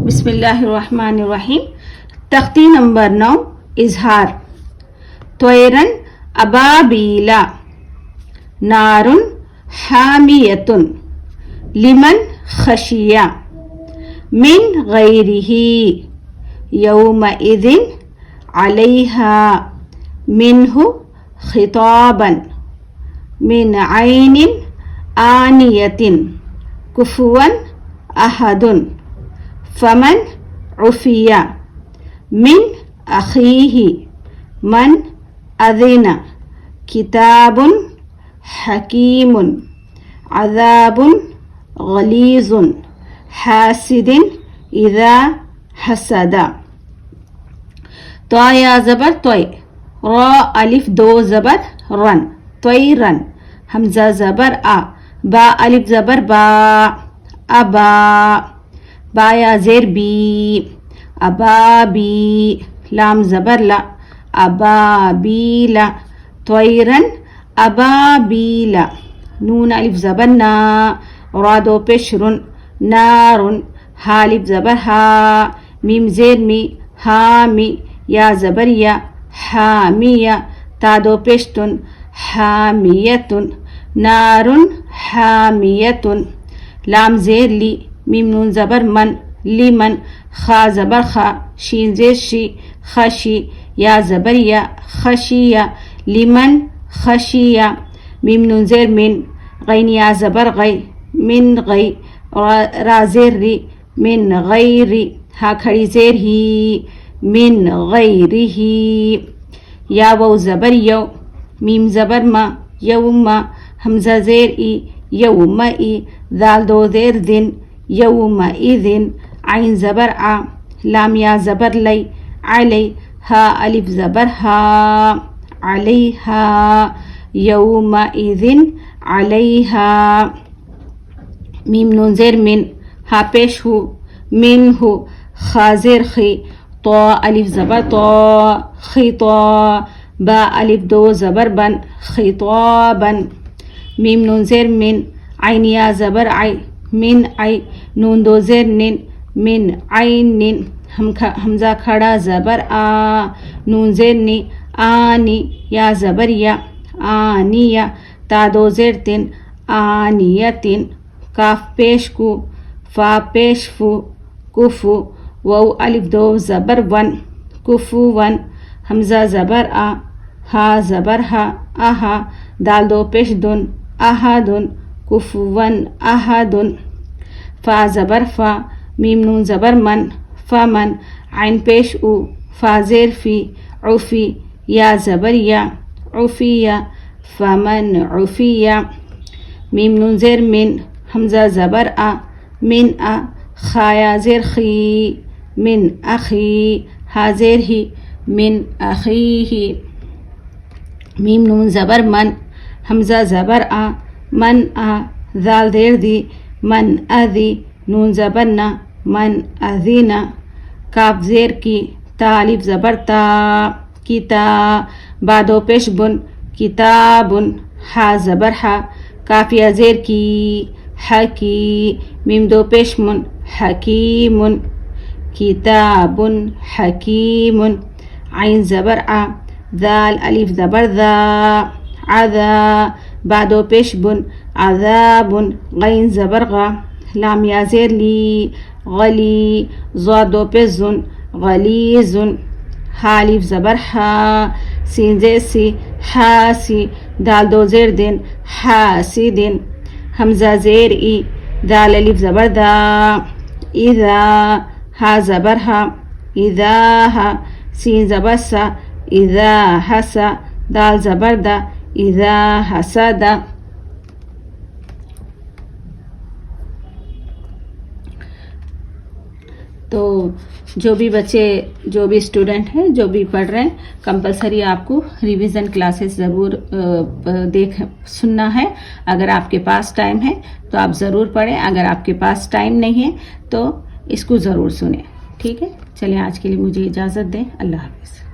बिस्मिल्लाहिर्रहमानिर्रहीम। तख्ती नंबर 9 इजहार। त्वैरन अबाबीला नारुन हामियतुन लिमन खशिया मिन गैरिही यौमइदिन अलैहा मिन्हु खिताबन मिन ऐनिन आनियतिन कुफुवन अहदुन फमन उफिया मिन अखीही मन अज़िना किताबुन हकीमुन अज़ाबुन गलीज़ुन हासिदिन इज़ा हसदा। त्वा ज़बर त्वय, रा अलिफ दो ज़बर रन, त्वय रन। हमज़ा ज़बर आ, बा अलिफ ज़बर बा, अबा। बाया ज़ेर बी, अबाबी। लाम ज़बर ला, अबाबीला। त्वैरन अबाबीला। नून अलिफ ज़बर ना, रा दो पेश रुन, नारुन। हा अलिफ ज़बर हा, मीम ज़ेर मी, हामी। या ज़बर या, हामिया। ता दो पेश तुन, हामियतुन। नारुन हामियतुन। लाम ज़ेर ली, मीम नून ज़बर मन, लिमन। खा ज़बर खा, शीन ज़ेर शी, खशी। या ज़बर या, खशिया। लिमन खशिया। मीम नून ज़ेर मिन, गैन या ज़बर गै, मिन गै। रा ज़ेर री, मिन गैरी। हा खड़ी ज़ेर ही, मिन गैरिही। या वाव ज़बर यौ, मीम ज़बर मा, यौमा। हमज़ा ज़ेर ई, यौमा ई। दाल दो ज़ेर दिन, यौमा इदिन। आइन ज़बर आ, लाम या ज़बर लै, अलै। हा अलिफ ज़बर हा, अलैहा। यौमा इदिन अलैहा। मीम नून ज़ेर मिन, हा पेश हु, मिन हु। खा ज़ेर खी, तो अलिफ ज़बर तो, खिता। बा अलिफ दो ज़बर बन, खिताबन। मीम नून ज़ेर मिन, आइन या ज़बर आई, मिन आई। नून दो ज़ेर निन, मिन आइनिन। हमज़ा खड़ा ज़बर आ, नून ज़ेर नी, आनी। या ज़बर या, आनिया। ता दो ज़ेर तिन, आनियतिन। काफ पेश कु, फा पेश फु, कुफु। वाव अलिफ दो ज़बर वन, कुफुवन। हमज़ा ज़बर आ, हा ज़बर हा, आहा। दाल दो पेश दुन, अहादुन। कुफुवन अहादुन। फा ज़बर फा, मीम नून ज़बर मन, फमन। आइन पेश उ, फा ज़ेर फी, उफ़ी। या ज़बर या, उफ़िया। फमन उफ़िया। मीम नून ज़ेर मिन, हमज़ा ज़बर आ, मिन आ। खाया ज़ेर खी, मिन अखी। हा ज़ेर ही, मिन अखीही। मीम नून ज़बर मन, हमज़ा ज़बर आ, मन आ। ज़ाल ज़ेर दी, मन अज़ी। नून ज़बर ना, मन अज़ीना। काफ ज़ेर की, ता अलिफ ज़बर ता, किता। बा दो पेश बुन, किताबुन। हा ज़बर हा, काफिया ज़ेर की, हकी। मीम दो पेश मुन, हकीमुन। किताबुन हकीमुन। आइन ज़बर आ, ज़ाल अलिफ ज़बर ज़ा, अज़ा। बा दो पेश बुन, अज़ाबुन। गैन ज़बर गा, लाम या ज़ेर ली, गली। ज़ा दो पेश ज़ुन, गलीज़ुन। हा अलिफ ज़बर हा, सीन ज़ेर सी, हासी। दाल दो ज़ेर दिन, हासिदिन। हमज़ा ज़ेर ई, दाल अलिफ ज़बर दा, इज़ा। हा ज़बर हा, इज़ाहा। सीन ज़बर सा, इज़ा हसा। दाल ज़बर दा, इज़ा हसदा। तो जो भी बच्चे, जो भी स्टूडेंट हैं, जो भी पढ़ रहे हैं, कंपलसरी आपको रिवीजन क्लासेस ज़रूर सुनना है। अगर आपके पास टाइम है तो आप ज़रूर पढ़ें, अगर आपके पास टाइम नहीं है तो इसको ज़रूर सुनें। ठीक है, चलिए आज के लिए मुझे इजाज़त दें। अल्लाह हाफ़िज़।